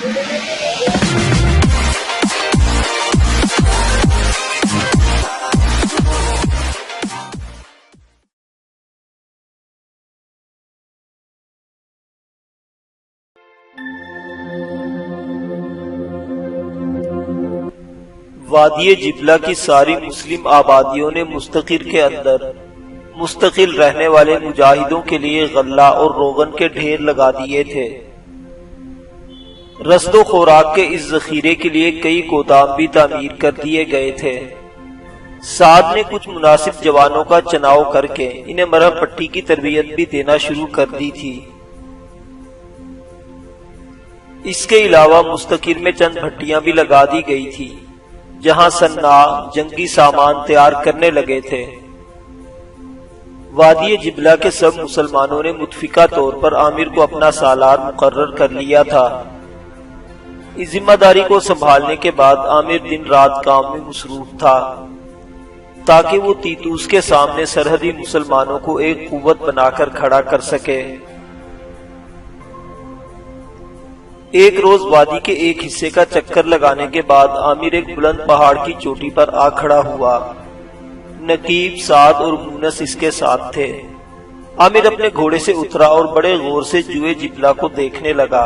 وادی جبلہ کی ساری مسلم آبادیوں نے مستقر کے اندر مستقل رہنے والے مجاہدوں کے لیے غلہ اور روغن کے ڈھیر لگا دیے تھے۔ رزق و خوراک کے اس ذخیرے کے لیے کئی گودام بھی تعمیر کر دیے گئے تھے۔ سعد نے کچھ مناسب جوانوں کا چناؤ کر کے انہیں مرہم پٹی کی تربیت بھی دینا شروع کر دی تھی۔ اس کے علاوہ مستقر میں چند بھٹیاں بھی لگا دی گئی تھی جہاں صناع جنگی سامان تیار کرنے لگے تھے۔ وادی جبلہ کے سب مسلمانوں نے متفقہ طور پر عامر کو اپنا سالار مقرر کر لیا تھا۔ اس ذمہ داری کو سنبھالنے کے بعد عامر دن رات کام میں مصروف تھا تاکہ وہ تیتوس کے سامنے سرحدی مسلمانوں کو ایک قوت بنا کر کھڑا کر سکے۔ ایک روز وادی کے ایک حصے کا چکر لگانے کے بعد عامر ایک بلند پہاڑ کی چوٹی پر آ کھڑا ہوا۔ نقیب، سعد اور مونس اس کے ساتھ تھے۔ عامر اپنے گھوڑے سے اترا اور بڑے غور سے جوئے جبلہ کو دیکھنے لگا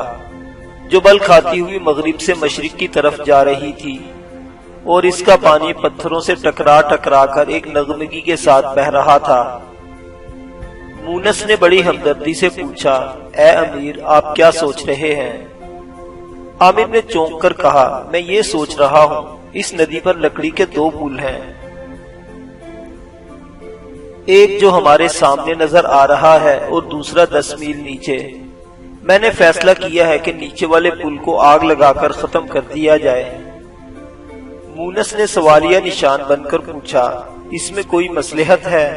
جو بل کھاتی ہوئی مغرب سے مشرق کی طرف جا رہی تھی اور اس کا پانی پتھروں سے ٹکرا ٹکرا کر ایک نغمگی کے ساتھ بہہ رہا تھا۔ مونس نے بڑی ہمدردی سے پوچھا، اے امیر، آپ کیا سوچ رہے ہیں؟ عامر نے چونک کر کہا، میں یہ سوچ رہا ہوں اس ندی پر لکڑی کے دو پل ہیں، ایک جو ہمارے سامنے نظر آ رہا ہے اور دوسرا 10 میل نیچے۔ میں نے فیصلہ کیا ہے کہ نیچے والے پل کو آگ لگا کر ختم کر دیا جائے۔ مونس نے سوالیہ نشان بن کر پوچھا، اس میں کوئی مصلحت ہے؟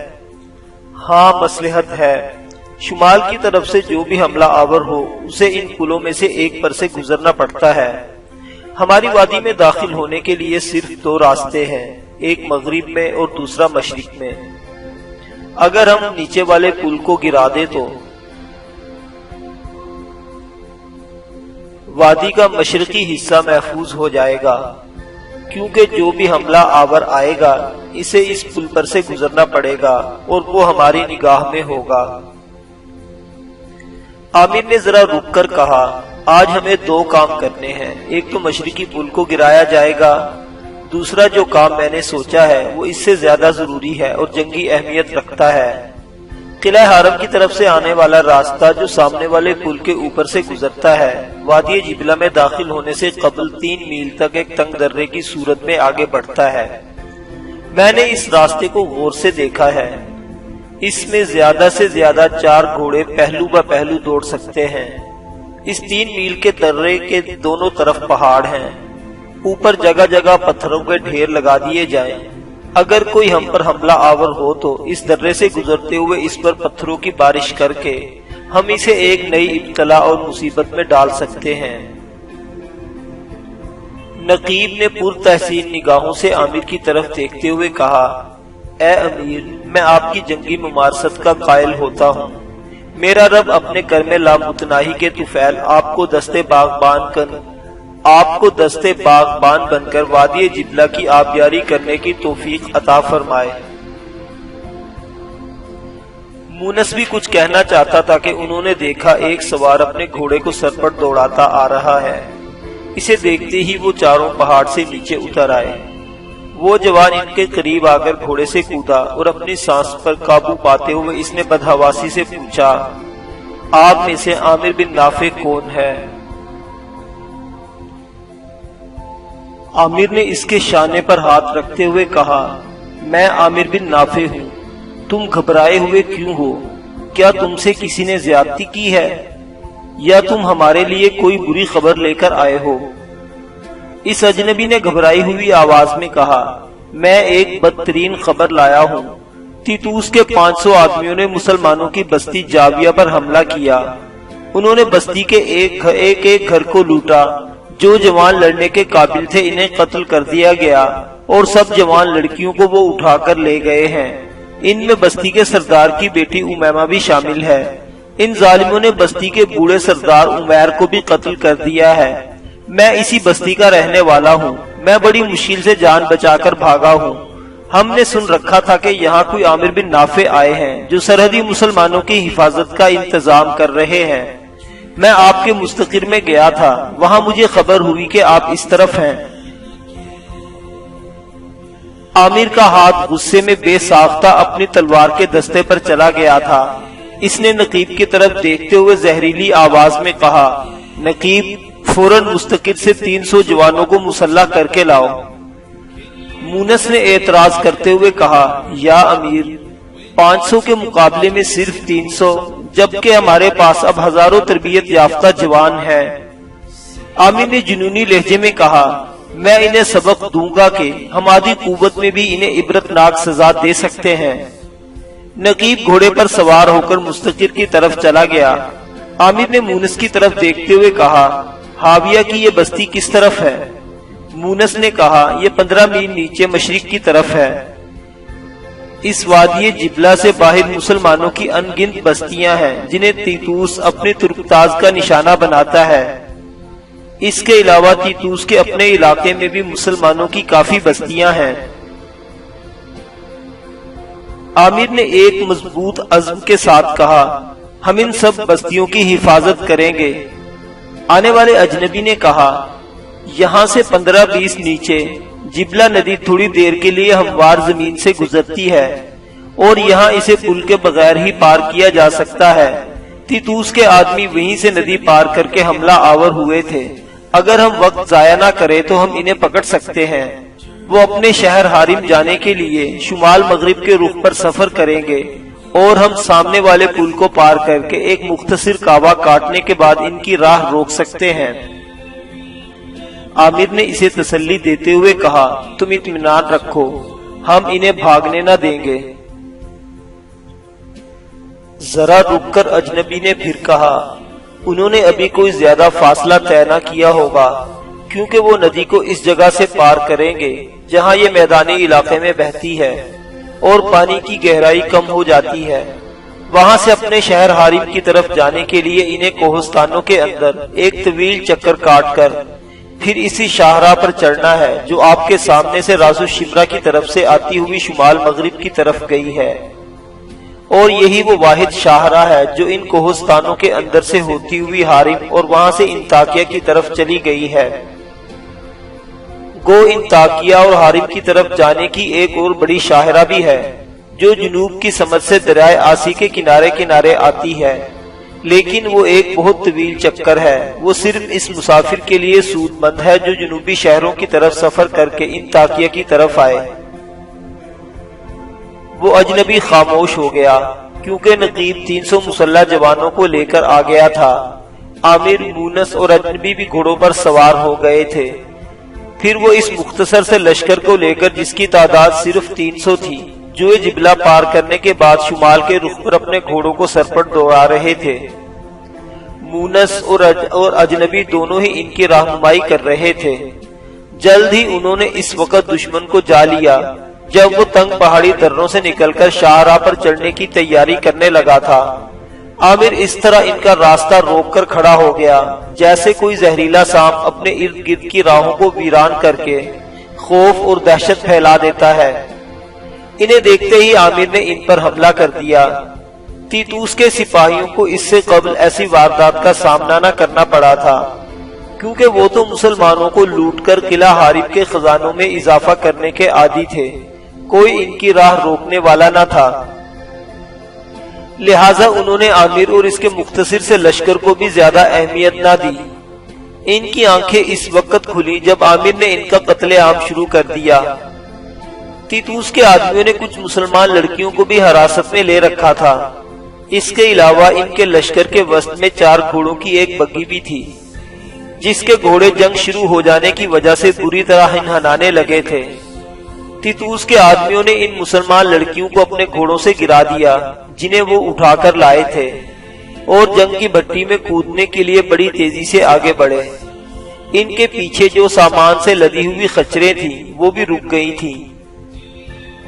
ہاں مصلحت ہے، شمال کی طرف سے جو بھی حملہ آور ہو اسے ان پلوں میں سے ایک پر سے گزرنا پڑتا ہے۔ ہماری وادی میں داخل ہونے کے لیے صرف 2 راستے ہیں، ایک مغرب میں اور دوسرا مشرق میں۔ اگر ہم نیچے والے پل کو گرا دیں تو وادی کا مشرقی حصہ محفوظ ہو جائے گا، کیونکہ جو بھی حملہ آور آئے گا اسے اس پل پر سے گزرنا پڑے گا اور وہ ہماری نگاہ میں ہوگا۔ عامر نے ذرا رک کر کہا، آج ہمیں 2 کام کرنے ہیں، ایک تو مشرقی پل کو گرایا جائے گا، دوسرا جو کام میں نے سوچا ہے وہ اس سے زیادہ ضروری ہے اور جنگی اہمیت رکھتا ہے۔ قلعہ حرم کی طرف سے آنے والا راستہ جو سامنے والے پل کے اوپر سے گزرتا ہے وادی جبلہ میں داخل ہونے سے قبل 3 میل تک ایک تنگ درے کی صورت میں آگے بڑھتا ہے۔ میں نے اس راستے کو غور سے دیکھا ہے، اس میں زیادہ سے زیادہ 4 گھوڑے پہلو بہ پہلو دوڑ سکتے ہیں۔ اس 3 میل کے درے کے دونوں طرف پہاڑ ہیں، اوپر جگہ جگہ پتھروں کے ڈھیر لگا دیے جائیں۔ اگر کوئی ہم پر حملہ آور ہو تو اس درے سے گزرتے ہوئے اس پر پتھروں کی بارش کر کے ہم اسے ایک نئی ابتلا اور مصیبت میں ڈال سکتے ہیں۔ نقیب نے پر تحسین نگاہوں سے عامر کی طرف دیکھتے ہوئے کہا، اے امیر، میں آپ کی جنگی ممارست کا قائل ہوتا ہوں۔ میرا رب اپنے کرم لامتناہی کے طفیل آپ کو دستے باغبان بن کر وادی جبلہ کی آبیاری کرنے کی توفیق عطا فرمائے۔ مونس بھی کچھ کہنا چاہتا تھا کہ انہوں نے دیکھا ایک سوار اپنے گھوڑے کو سر پر دوڑاتا آ رہا ہے۔ اسے دیکھتے ہی وہ چاروں پہاڑ سے نیچے اتر آئے۔ وہ جوان ان کے قریب آ کر گھوڑے سے کودا اور اپنی سانس پر قابو پاتے ہوئے اس نے بدحواسی سے پوچھا، آپ میں سے عامر بن نافع کون ہے؟ عامر نے اس کے شانے پر ہاتھ رکھتے ہوئے کہا، میں عامر بن نافع ہوں۔ تم گھبرائے ہوئے کیوں ہو؟ کیا تم سے کسی نے زیادتی کی ہے یا تم ہمارے لیے کوئی بری خبر لے کر آئے ہو؟ اس اجنبی نے گھبرائی ہوئی آواز میں کہا، میں ایک بدترین خبر لایا ہوں۔ تیتوس کے 500 آدمیوں نے مسلمانوں کی بستی جاویہ پر حملہ کیا۔ انہوں نے بستی کے ایک گھر کو لوٹا، جو جوان لڑنے کے قابل تھے انہیں قتل کر دیا گیا اور سب جوان لڑکیوں کو وہ اٹھا کر لے گئے ہیں۔ ان میں بستی کے سردار کی بیٹی امیمہ بھی شامل ہے۔ ان ظالموں نے بستی کے بوڑھے سردار عمیر کو بھی قتل کر دیا ہے۔ میں اسی بستی کا رہنے والا ہوں، میں بڑی مشکل سے جان بچا کر بھاگا ہوں۔ ہم نے سن رکھا تھا کہ یہاں کوئی عامر بن نافع آئے ہیں جو سرحدی مسلمانوں کی حفاظت کا انتظام کر رہے ہیں۔ میں آپ کے مستقر میں گیا تھا، وہاں مجھے خبر ہوئی کہ آپ اس طرف ہیں۔ عامر کا ہاتھ غصے میں بے ساختہ اپنی تلوار کے دستے پر چلا گیا تھا۔ اس نے نقیب کی طرف دیکھتے ہوئے زہریلی آواز میں کہا، نقیب فوراً مستقر سے 300 جوانوں کو مسلح کر کے لاؤ۔ مونس نے اعتراض کرتے ہوئے کہا، یا امیر، 500 کے مقابلے میں صرف 300، جبکہ ہمارے پاس اب ہزاروں تربیت یافتہ جوان ہیں۔ عامر نے جنونی لہجے میں کہا، میں انہیں سبق دوں گا کہ ہماری قوت میں بھی انہیں عبرتناک سزا دے سکتے ہیں۔ نقیب گھوڑے پر سوار ہو کر مستقر کی طرف چلا گیا۔ عامر نے مونس کی طرف دیکھتے ہوئے کہا، حاویہ کی یہ بستی کس طرف ہے؟ مونس نے کہا، یہ 15 میل نیچے مشرق کی طرف ہے۔ اس وادی جبلہ سے باہر مسلمانوں کی ان گنت بستیاں ہیں جنہیں تیتوس اپنے ترکتاز کا نشانہ بناتا ہے۔ اس کے علاوہ تیتوس کے اپنے علاقے میں بھی مسلمانوں کی کافی بستیاں ہیں۔ عامر نے ایک مضبوط عزم کے ساتھ کہا، ہم ان سب بستیوں کی حفاظت کریں گے۔ آنے والے اجنبی نے کہا، یہاں سے 15-20 نیچے جبلہ ندی تھوڑی دیر کے لیے ہموار زمین سے گزرتی ہے اور یہاں اسے پل کے بغیر ہی پار کیا جا سکتا ہے۔ تیتوس کے آدمی وہیں سے ندی پار کر کے حملہ آور ہوئے تھے۔ اگر ہم وقت ضائع نہ کریں تو ہم انہیں پکڑ سکتے ہیں۔ وہ اپنے شہر حارم جانے کے لیے شمال مغرب کے رخ پر سفر کریں گے اور ہم سامنے والے پل کو پار کر کے ایک مختصر کعوہ کاٹنے کے بعد ان کی راہ روک سکتے ہیں۔ عامر نے اسے تسلی دیتے ہوئے کہا، تم اطمینان رکھو، ہم انہیں بھاگنے نہ دیں گے۔ ذرا رک کر اجنبی نے پھر کہا، انہوں نے ابھی کوئی زیادہ فاصلہ طے نہ کیا ہوگا، کیونکہ وہ ندی کو اس جگہ سے پار کریں گے جہاں یہ میدانی علاقے میں بہتی ہے اور پانی کی گہرائی کم ہو جاتی ہے۔ وہاں سے اپنے شہر حارم کی طرف جانے کے لیے انہیں کوہستانوں کے اندر ایک طویل چکر کاٹ کر پھر اسی شاہراہ پر چڑھنا ہے جو آپ کے سامنے سے راس الشمرا کی طرف سے آتی ہوئی شمال مغرب کی طرف گئی ہے، اور یہی وہ واحد شاہراہ ہے جو ان کوہستانوں کے اندر سے ہوتی ہوئی حارم اور وہاں سے انطاکیہ کی طرف چلی گئی ہے۔ گو انطاکیہ اور حارم کی طرف جانے کی ایک اور بڑی شاہراہ بھی ہے جو جنوب کی سمت سے دریائے آسی کے کنارے کنارے آتی ہے، لیکن وہ ایک بہت طویل چکر ہے۔ وہ صرف اس مسافر کے لیے سود مند ہے جو جنوبی شہروں کی طرف سفر کر کے انطاکیہ کی طرف آئے۔ وہ اجنبی خاموش ہو گیا کیونکہ نقیب 300 مسلح جوانوں کو لے کر آ گیا تھا۔ عامر، مونس اور اجنبی بھی گھوڑوں پر سوار ہو گئے تھے۔ پھر وہ اس مختصر سے لشکر کو لے کر جس کی تعداد صرف 300 تھی، جو جبلہ پار کرنے کے بعد شمال کے رخ پر اپنے گھوڑوں کو سر پر دوڑا رہے تھے۔ مونس اور اجنبی دونوں ہی ان کی رہنمائی کر رہے تھے۔ جلد ہی انہوں نے اس وقت دشمن کو جا لیا جب وہ تنگ پہاڑی دروں سے نکل کر شاہراہ پر چڑھنے کی تیاری کرنے لگا تھا۔ عامر اس طرح ان کا راستہ روک کر کھڑا ہو گیا جیسے کوئی زہریلا سانپ اپنے ارد گرد کی راہوں کو ویران کر کے خوف اور دہشت پھیلا دیتا ہے۔ انہیں دیکھتے ہی عامر نے ان پر حملہ کر دیا۔ تیتوس کے سپاہیوں کو اس سے قبل ایسی واردات کا سامنا نہ کرنا پڑا تھا، کیونکہ وہ تو مسلمانوں کو لوٹ کر قلعہ حارب کے خزانوں میں اضافہ کرنے کے عادی تھے۔ کوئی ان کی راہ روکنے والا نہ تھا، لہٰذا انہوں نے عامر اور اس کے مختصر سے لشکر کو بھی زیادہ اہمیت نہ دی۔ ان کی آنکھیں اس وقت کھلی جب عامر نے ان کا قتل عام شروع کر دیا۔ تیتوس کے آدمیوں نے کچھ مسلمان لڑکیوں کو بھی حراست میں لے رکھا تھا۔ اس کے علاوہ ان کے لشکر کے وسط میں 4 گھوڑوں کی ایک بگھی بھی تھی، جس کے گھوڑے جنگ شروع ہو جانے کی وجہ سے بری طرح ہنہنانے لگے تھے۔ تیتوس کے آدمیوں نے ان مسلمان لڑکیوں کو اپنے گھوڑوں سے گرا دیا جنہیں وہ اٹھا کر لائے تھے، اور جنگ کی بھٹی میں کودنے کے لیے بڑی تیزی سے آگے بڑھے۔ ان کے پیچھے جو سامان سے لدی ہوئی خچریں تھیں وہ بھی رک گئی تھیں۔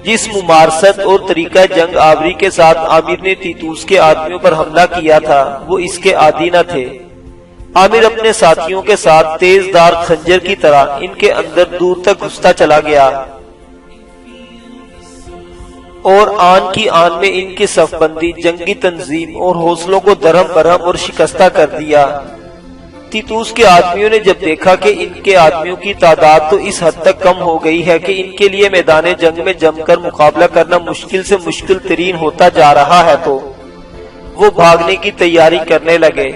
جس ممارست اور طریقہ جنگ آوری کے ساتھ عامر نے تیتوس کے آدمیوں پر حملہ کیا تھا وہ اس کے عادی نہ تھے۔ عامر اپنے ساتھیوں کے ساتھ تیز دار خنجر کی طرح ان کے اندر دور تک گھستا چلا گیا اور آن کی آن میں ان کی صف بندی، جنگی تنظیم اور حوصلوں کو درہم برہم اور شکستہ کر دیا۔ تیتوس کے آدمیوں نے جب دیکھا کہ ان کے آدمیوں کی تعداد تو اس حد تک کم ہو گئی ہے کہ ان کے لیے میدان جنگ میں جم کر مقابلہ کرنا مشکل سے مشکل ترین ہوتا جا رہا ہے، تو وہ بھاگنے کی تیاری کرنے لگے۔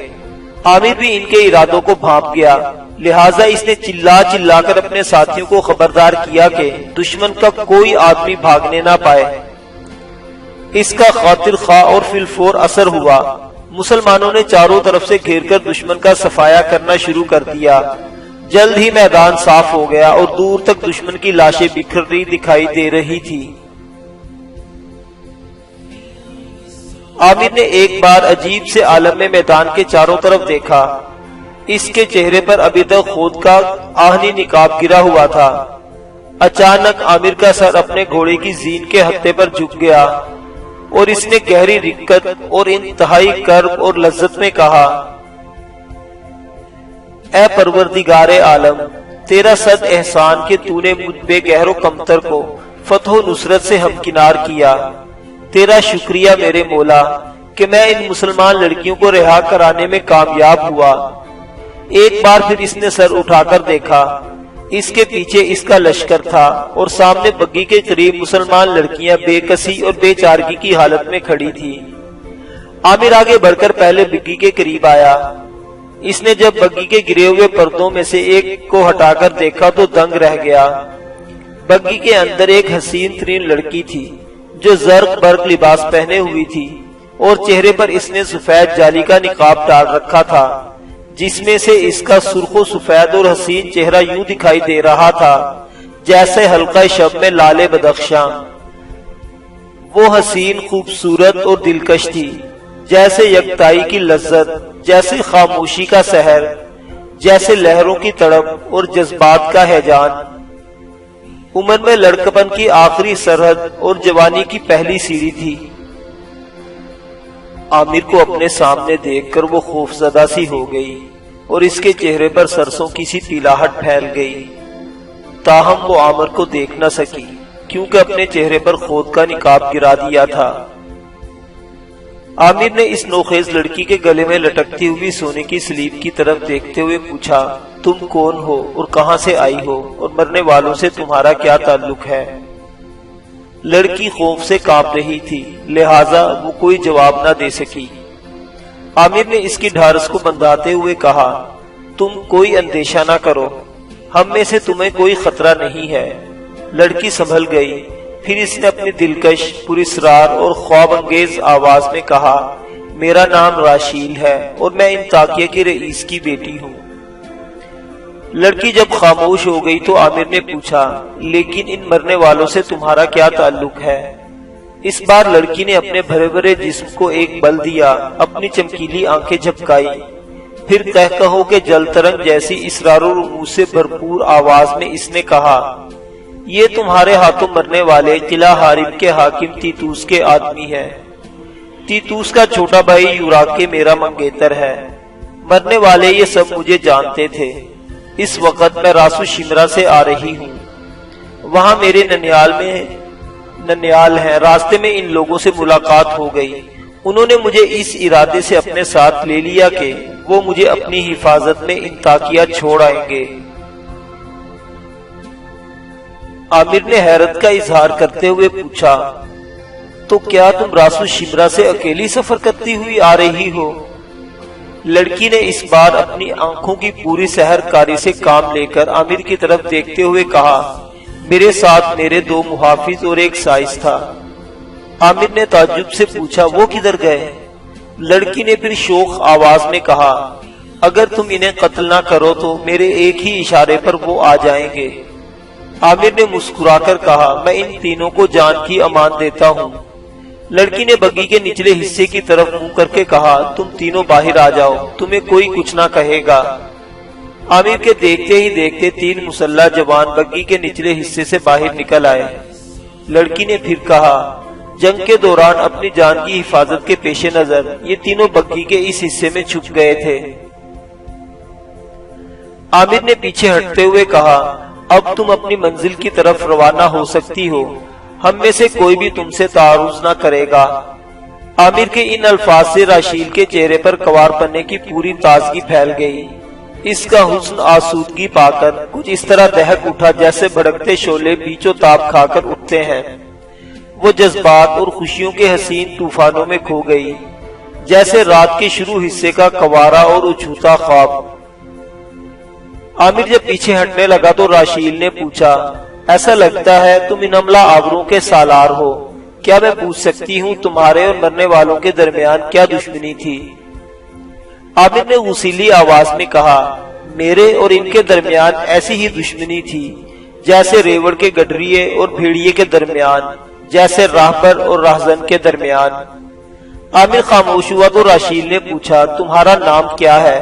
عامر بھی ان کے ارادوں کو بھانپ گیا، لہٰذا اس نے چلا چلا کر اپنے ساتھیوں کو خبردار کیا کہ دشمن کا کوئی آدمی بھاگنے نہ پائے۔ اس کا خاطر خواہ اور فی الفور اثر ہوا۔ مسلمانوں نے چاروں طرف سے گھیر کر دشمن کا صفایا کرنا شروع کر دیا۔ جلد ہی میدان صاف ہو گیا اور دور تک دشمن کی لاشیں بکھری دکھائی دے رہی تھی۔ عامر نے ایک بار عجیب سے عالم میں میدان کے چاروں طرف دیکھا۔ اس کے چہرے پر ابھی تک خود کا آہنی نقاب گرا ہوا تھا۔ اچانک عامر کا سر اپنے گھوڑے کی زین کے ہتھے پر جھک گیا اور اس نے گہری رکت اور انتہائی کرب اور لذت میں کہا، اے پروردگار عالم، تیرا صد احسان کہ تو نے مجھ بے گہر و کمتر کو فتح و نصرت سے ہمکنار کیا۔ تیرا شکریہ میرے مولا کہ میں ان مسلمان لڑکیوں کو رہا کرانے میں کامیاب ہوا۔ ایک بار پھر اس نے سر اٹھا کر دیکھا، اس کے پیچھے اس کا لشکر تھا اور سامنے بگی کے قریب مسلمان لڑکیاں بے کسی اور بے چارگی کی حالت میں کھڑی تھی۔ عامر آگے بڑھ کر پہلے بگی کے قریب آیا۔ اس نے جب بگی کے گرے ہوئے پردوں میں سے ایک کو ہٹا کر دیکھا تو دنگ رہ گیا۔ بگی کے اندر ایک حسین ترین لڑکی تھی جو زرق برق لباس پہنے ہوئی تھی اور چہرے پر اس نے سفید جالی کا نقاب ڈال رکھا تھا، جس میں سے اس کا سرخ و سفید اور حسین چہرہ یوں دکھائی دے رہا تھا جیسے حلقہ شب میں لال بدخشاں۔ وہ حسین خوبصورت اور دلکش تھی، جیسے یکتائی کی لذت، جیسے خاموشی کا سحر، جیسے لہروں کی تڑپ اور جذبات کا ہیجان۔ عمر میں لڑکپن کی آخری سرحد اور جوانی کی پہلی سیڑھی تھی۔ عامر کو اپنے سامنے دیکھ کر وہ خوفزدہ سی ہو گئی اور اس کے چہرے پر سرسوں کی سی پیلاہٹ پھیل گئی، تاہم وہ عامر کو دیکھ نہ سکی کیونکہ اپنے چہرے پر خود کا نقاب گرا دیا تھا۔ عامر نے اس نوخیز لڑکی کے گلے میں لٹکتی ہوئی سونے کی سلیب کی طرف دیکھتے ہوئے پوچھا، تم کون ہو اور کہاں سے آئی ہو اور مرنے والوں سے تمہارا کیا تعلق ہے؟ لڑکی خوف سے کانپ رہی تھی، لہٰذا وہ کوئی جواب نہ دے سکی۔ عامر نے اس کی ڈھارس کو بندھاتے ہوئے کہا، تم کوئی اندیشہ نہ کرو، ہم میں سے تمہیں کوئی خطرہ نہیں ہے۔ لڑکی سنبھل گئی، پھر اس نے اپنی دلکش، پراسرار اور خواب انگیز آواز میں کہا، میرا نام راشیل ہے اور میں انطاکیہ کے رئیس کی بیٹی ہوں۔ لڑکی جب خاموش ہو گئی تو عامر نے پوچھا، لیکن ان مرنے والوں سے تمہارا کیا تعلق ہے؟ اس بار لڑکی نے اپنے بھرے بھرے جسم کو ایک بل دیا، اپنی چمکیلی آنکھیں جھپکائی، پھر کہو کہ جل ترنگ جیسی اسرار و رموز سے بھرپور آواز میں اس نے کہا، یہ تمہارے ہاتھوں مرنے والے قلعہ حارب کے حاکم تیتوس کے آدمی ہے۔ تیتوس کا چھوٹا بھائی یوراکے میرا منگیتر ہے۔ مرنے والے یہ سب مجھے جانتے تھے۔ اس وقت میں راسو شمرا سے آ رہی ہوں، وہاں میرے ننیال ہیں۔ راستے میں ان لوگوں سے ملاقات ہو گئی، انہوں نے مجھے اس ارادے سے اپنے ساتھ لے لیا کہ وہ مجھے اپنی حفاظت میں انطاکیہ چھوڑ آئیں گے۔ عامر نے حیرت کا اظہار کرتے ہوئے پوچھا، تو کیا تم راسو شمرا سے اکیلی سفر کرتی ہوئی آ رہی ہو؟ لڑکی نے اس بار اپنی آنکھوں کی پوری سحر کاری سے کام لے کر عامر کی طرف دیکھتے ہوئے کہا، میرے ساتھ میرے 2 محافظ اور ایک سائس تھا۔ عامر نے تعجب سے پوچھا، وہ کدھر گئے؟ لڑکی نے پھر شوخ آواز میں کہا، اگر تم انہیں قتل نہ کرو تو میرے ایک ہی اشارے پر وہ آ جائیں گے۔ عامر نے مسکرا کر کہا، میں ان تینوں کو جان کی امان دیتا ہوں۔ لڑکی نے بگی کے نچلے حصے کی طرف منہ کر کے کہا، تم تینوں باہر آ جاؤ، تمہیں کوئی کچھ نہ کہے گا۔ عامر کے دیکھتے ہی دیکھتے 3 مسلح جوان بگی کے نچلے حصے سے باہر نکل آئے۔ لڑکی نے پھر کہا، جنگ کے دوران اپنی جان کی حفاظت کے پیش نظر یہ تینوں بگی کے اس حصے میں چھپ گئے تھے۔ عامر نے پیچھے ہٹتے ہوئے کہا، اب تم اپنی منزل کی طرف روانہ ہو سکتی ہو، ہم میں سے کوئی بھی تم سے تعارض نہ کرے گا۔ عامر کے ان الفاظ سے راشیل کے چہرے پر کوار پنے کی پوری تازگی پھیل گئی۔ اس کا حسن آسودگی پا کر کچھ اس طرح دہک اٹھا جیسے بھڑکتے شعلے بیچو تاب کھا کر اٹھتے ہیں۔ وہ جذبات اور خوشیوں کے حسین طوفانوں میں کھو گئی، جیسے رات کے شروع حصے کا کنوارا اور اچھوتا خواب۔ عامر جب پیچھے ہٹنے لگا تو راشیل نے پوچھا، ایسا لگتا ہے تم ان عملہ آوروں کے سالار ہو، کیا میں پوچھ سکتی ہوں تمہارے اور مرنے والوں کے درمیان کیا دشمنی تھی؟ عامر نے غصیلی آواز میں کہا، میرے اور ان کے درمیان ایسی ہی دشمنی تھی جیسے ریوڑ کے گڈریے اور بھیڑیے کے درمیان، جیسے راہبر اور راہزن کے درمیان۔ عامر خاموش ہوا تو راشیل نے پوچھا، تمہارا نام کیا ہے؟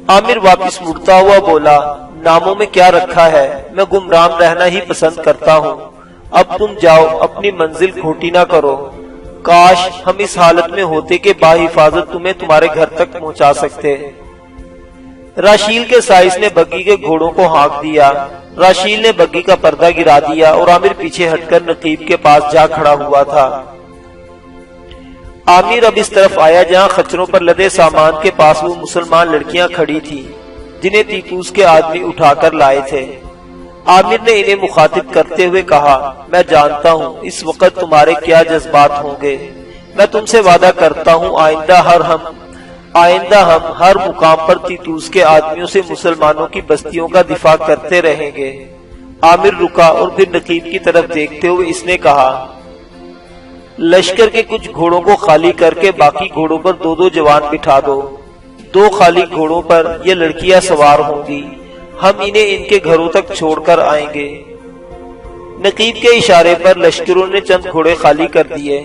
عامر واپس مڑتا ہوا بولا، ناموں میں کیا رکھا ہے، میں گمرام رہنا ہی پسند کرتا ہوں، اب تم جاؤ، اپنی منزل کھوٹی نہ کرو، کاش ہم اس حالت میں ہوتے کہ باحفاظت تمہیں تمہارے گھر تک پہنچا سکتے۔ راشیل کے سائس نے بگی کے گھوڑوں کو ہانک دیا۔ راشیل نے بگی کا پردہ گرا دیا اور عامر پیچھے ہٹ کر نقیب کے پاس جا کھڑا ہوا تھا۔ عامر اب اس طرف آیا جہاں خچروں پر لدے سامان کے پاس وہ مسلمان لڑکیاں کھڑی تھی جنہیں تیتوس کے آدمی اٹھا کر لائے تھے۔ عامر نے انہیں مخاطب کرتے ہوئے کہا، میں جانتا ہوں اس وقت تمہارے کیا جذبات ہوں گے، میں تم سے وعدہ کرتا ہوں آئندہ ہم ہر مقام پر تیتوس کے آدمیوں سے مسلمانوں کی بستیوں کا دفاع کرتے رہیں گے۔ عامر رکا اور پھر نقیب کی طرف دیکھتے ہوئے اس نے کہا، لشکر کے کچھ گھوڑوں کو خالی کر کے باقی گھوڑوں پر دو دو جوان بٹھا دو، دو خالی گھوڑوں پر یہ لڑکیاں سوار ہوں گی، ہم انہیں ان کے گھروں تک چھوڑ کر آئیں گے۔ نقیب کے اشارے پر لشکروں نے چند گھوڑے خالی کر دیے،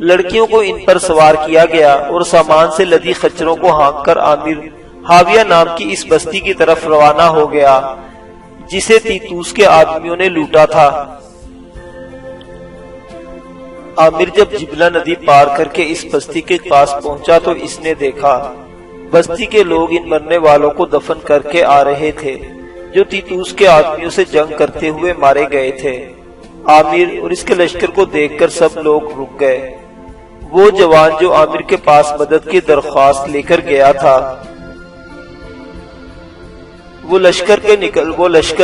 لڑکیوں کو ان پر سوار کیا گیا اور سامان سے لدی خچروں کو ہانک کر عامر حاویہ نام کی اس بستی کی طرف روانہ ہو گیا جسے تیتوس کے آدمیوں نے لوٹا تھا۔ عامر جب جبلہ ندی پار کر کے اس بستی کے پاس پہنچا تو اس نے دیکھا بستی کے لوگ ان مرنے والوں کو دفن کر کے آ رہے تھے جو تیتوس کے آدمیوں سے جنگ کرتے ہوئے مارے گئے تھے۔ عامر اور اس کے لشکر کو دیکھ کر سب لوگ رک گئے۔ وہ جوان جو عامر کے پاس مدد کی درخواست لے کر گیا تھا وہ لشکر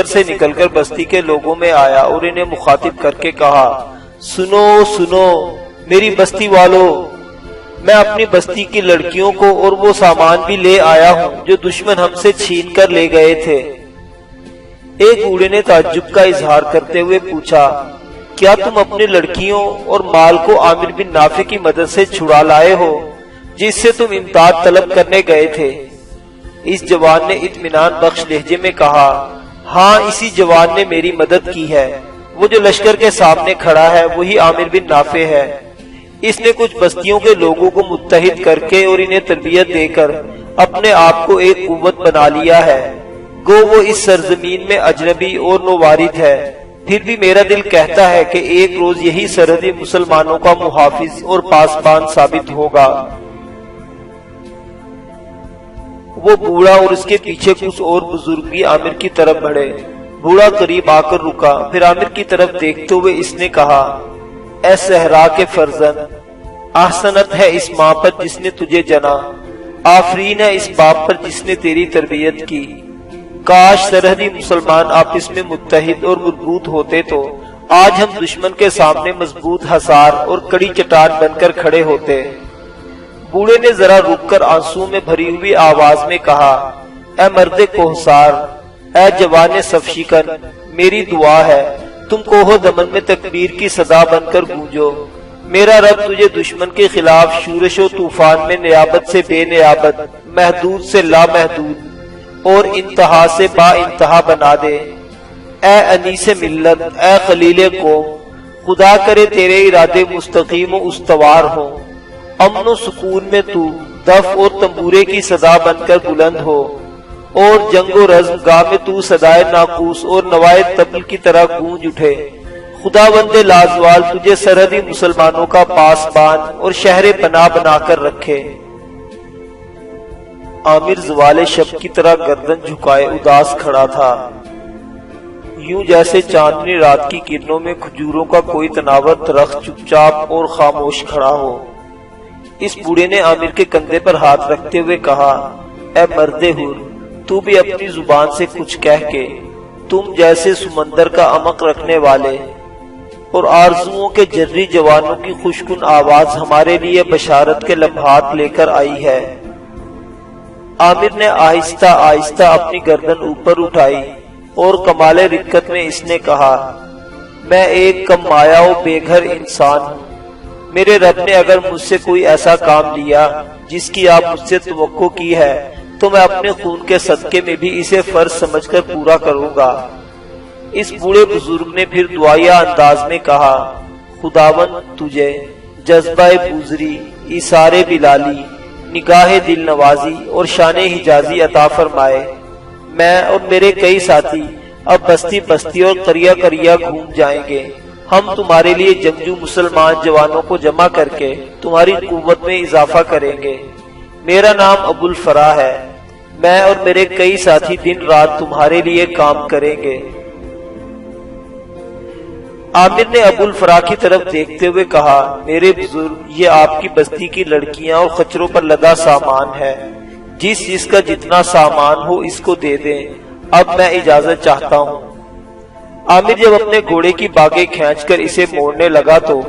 سے نکل کر بستی کے لوگوں میں آیا اور انہیں مخاطب کر کے کہا، سنو سنو میری بستی والو، میں اپنی بستی کی لڑکیوں کو اور وہ سامان بھی لے آیا ہوں جو دشمن ہم سے چھین کر لے گئے تھے۔ ایک بوڑھے نے تعجب کا اظہار کرتے ہوئے پوچھا، کیا تم اپنی لڑکیوں اور مال کو عامر بن نافع کی مدد سے چھڑا لائے ہو جس سے تم امداد طلب کرنے گئے تھے؟ اس جوان نے اطمینان بخش لہجے میں کہا، ہاں اسی جوان نے میری مدد کی ہے، وہ جو لشکر کے سامنے کھڑا ہے وہی عامر بن نافع ہے۔ اس نے کچھ بستیوں کے لوگوں کو متحد کر کے اور انہیں تربیت دے کر اپنے آپ کو ایک قوت بنا لیا ہے، گو وہ اس سرزمین میں اجنبی اور نووارد ہے، پھر بھی میرا دل کہتا ہے کہ ایک روز یہی سرحدی مسلمانوں کا محافظ اور پاسبان ثابت ہوگا۔ وہ بوڑھا اور اس کے پیچھے کچھ اور بزرگ بھی عامر کی طرف بڑھے۔ بوڑھا قریب آ کر رکا، پھر عامر کی طرف دیکھتے ہوئے اس نے کہا، اے صحرا کے فرزند، احسنت ہے اس ماں پر جس نے تجھے جنا، آفرین ہے اس باپ پر جس نے تیری تربیت کی۔ کاش سرحدی مسلمان آپس میں متحد اور مربوط ہوتے تو آج ہم دشمن کے سامنے مضبوط حصار اور کڑی چٹان بن کر کھڑے ہوتے۔ بوڑھے نے ذرا رک کر آنسو میں بھری ہوئی آواز میں کہا، اے مرد کوہسار، اے جوان صف شکن، میری دعا ہے تم کوہ دمن میں تکبیر کی صدا بن کر گونجو۔ میرا رب تجھے دشمن کے خلاف شورش و طوفان میں نیابت سے بے نیابت، محدود سے لامحدود اور انتہا سے با انتہا بنا دے۔ اے انیس ملت، اے خلیل قوم، خدا کرے تیرے ارادے مستقیم و استوار ہوں، امن و سکون میں تو دف اور تنبورے کی صدا بن کر بلند ہو، اور جنگ و رزم گاہ میں تو صدائے ناقوس اور نوائے طبل کی طرح گونج اٹھے۔ خداوند لازوال تجھے سرحدی مسلمانوں کا پاسبان اور شہر پناہ بنا کر رکھے۔ عامر زوال شب کی طرح گردن جھکائے اداس کھڑا تھا، یوں جیسے چاندنی رات کی کرنوں میں کھجوروں کا کوئی تناور درخت چپ چاپ اور خاموش کھڑا ہو۔ اس بوڑھے نے عامر کے کندھے پر ہاتھ رکھتے ہوئے کہا، اے مرد حر، تو بھی اپنی زبان سے کچھ کہہ کے، تم جیسے سمندر کا عمق رکھنے والے اور آرزوؤں کے جری جوانوں کی خوشکن آواز ہمارے لیے بشارت کے لمحات لے کر آئی ہے۔ عامر نے آہستہ آہستہ اپنی گردن اوپر اٹھائی اور کمال رقت میں اس نے کہا، میں ایک کم مایہ و بے گھر انسان ہوں۔ میرے رب نے اگر مجھ سے کوئی ایسا کام لیا جس کی آپ مجھ سے توقع کی ہے تو میں اپنے خون کے صدقے میں بھی اسے فرض سمجھ کر پورا کروں گا۔ اس بوڑھے بزرگ نے پھر دعائیہ انداز میں کہا، خداوند تجھے جذبہ بوزری، ایثار بلالی، نگاہ دل نوازی اور شان حجازی عطا فرمائے۔ میں اور میرے کئی ساتھی اب بستی بستی اور قریہ قریہ گھوم جائیں گے۔ ہم تمہارے لیے جنگجو مسلمان جوانوں کو جمع کر کے تمہاری قوت میں اضافہ کریں گے۔ میرا نام ابو الفرا ہے، میں اور میرے کئی ساتھی دن رات تمہارے لیے کام کریں گے۔ عامر نے ابو الفرا کی طرف دیکھتے ہوئے کہا، میرے بزرگ، یہ آپ کی بستی کی لڑکیاں اور خچروں پر لدا سامان ہے، جس کا جتنا سامان ہو اس کو دے دیں، اب میں اجازت چاہتا ہوں۔ عامر جب اپنے گھوڑے کی باگیں کھینچ کر اسے موڑنے لگا تو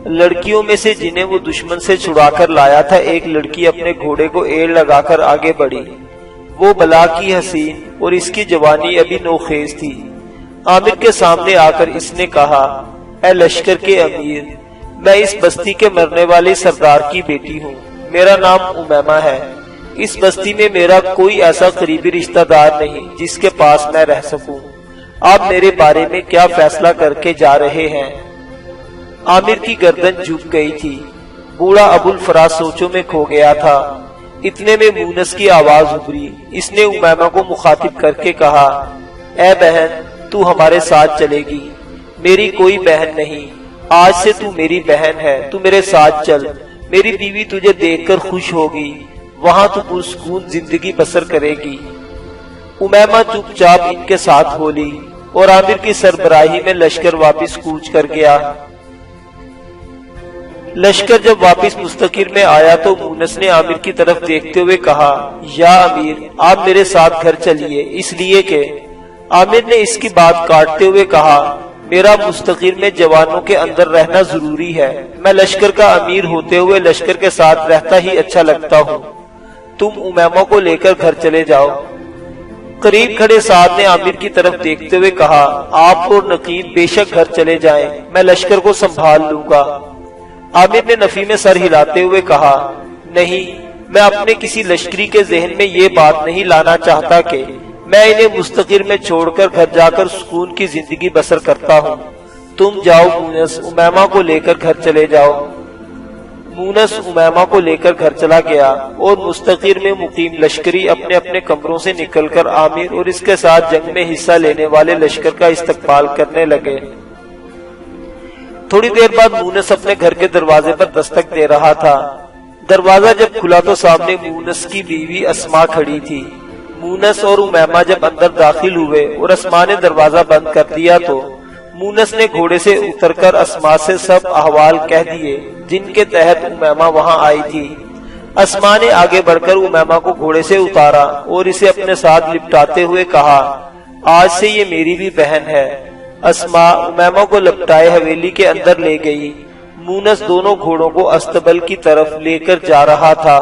لڑکیوں میں سے جنہیں وہ دشمن سے چھڑا کر لایا تھا ایک لڑکی اپنے گھوڑے کو ایڑ لگا کر آگے بڑھی۔ وہ بلا کی حسین اور اس کی جوانی ابھی نوخیز تھی۔ عامر کے سامنے آ کر اس نے کہا، اے لشکر کے امیر، میں اس بستی کے مرنے والے سردار کی بیٹی ہوں، میرا نام امیمہ ہے۔ اس بستی میں میرا کوئی ایسا قریبی رشتہ دار نہیں جس کے پاس میں رہ سکوں۔ آپ میرے بارے میں کیا فیصلہ کر کے جا رہے ہیں؟ عامر کی گردن جھک گئی تھی۔ بوڑھا ابو الفرا سوچوں میں کھو گیا تھا۔ اتنے میں مونس کی آواز ابھری۔ اس نے امیمہ کو مخاطب کر کے کہا، اے بہن، تو ہمارے ساتھ چلے گی۔ میری کوئی بہن نہیں، آج سے تو میری بہن ہے، تو میرے ساتھ چل، میری بیوی تجھے دیکھ کر خوش ہوگی، وہاں تو پرسکون زندگی بسر کرے گی۔ امیمہ چپ چاپ ان کے ساتھ بولی اور عامر کی سربراہی میں لشکر واپس کوچ کر گیا۔ لشکر جب واپس مستقر میں آیا تو مونس نے عامر کی طرف دیکھتے ہوئے کہا، یا امیر، آپ میرے ساتھ گھر چلیے، اس لیے کہ عامر نے اس کی بات کاٹتے ہوئے کہا، میرا مستقر میں جوانوں کے اندر رہنا ضروری ہے، میں لشکر کا امیر ہوتے ہوئے لشکر کے ساتھ رہتا ہی اچھا لگتا ہوں، تم امیمہ کو لے کر گھر چلے جاؤ۔ قریب کھڑے سعد نے عامر کی طرف دیکھتے ہوئے کہا، آپ اور نقیب بے شک گھر چلے جائیں، میں لشکر کو سنبھال لوں گا۔ عامر نے نفی میں سر ہلاتے ہوئے کہا، نہیں، میں اپنے کسی لشکری کے ذہن میں یہ بات نہیں لانا چاہتا کہ میں انہیں مستقر میں چھوڑ کر گھر جا کر سکون کی زندگی بسر کرتا ہوں۔ تم جاؤ مونس، امیمہ کو لے کر گھر چلے جاؤ۔ مونس امیمہ کو لے کر گھر چلا گیا اور مستقر میں مقیم لشکری اپنے اپنے کمروں سے نکل کر عامر اور اس کے ساتھ جنگ میں حصہ لینے والے لشکر کا استقبال کرنے لگے۔ تھوڑی دیر بعد مونس اپنے گھر کے دروازے پر دستک دے رہا تھا۔ دروازہ جب کھلا تو سامنے مونس کی بیوی اسما کھڑی تھی۔ مونس اور امیمہ جب اندر داخل ہوئے اور اسما نے دروازہ بند کر دیا تو مونس نے گھوڑے سے اتر کر اسما سے سب احوال کہہ دیے جن کے تحت امیمہ وہاں آئی تھی۔ اسما نے آگے بڑھ کر امیمہ کو گھوڑے سے اتارا اور اسے اپنے ساتھ لپٹاتے ہوئے کہا، آج سے یہ میری بھی بہن ہے۔ اسما امیمہ کو لپٹائے حویلی کے اندر لے گئی۔ مونس دونوں گھوڑوں کو استبل کی طرف لے کر جا رہا تھا۔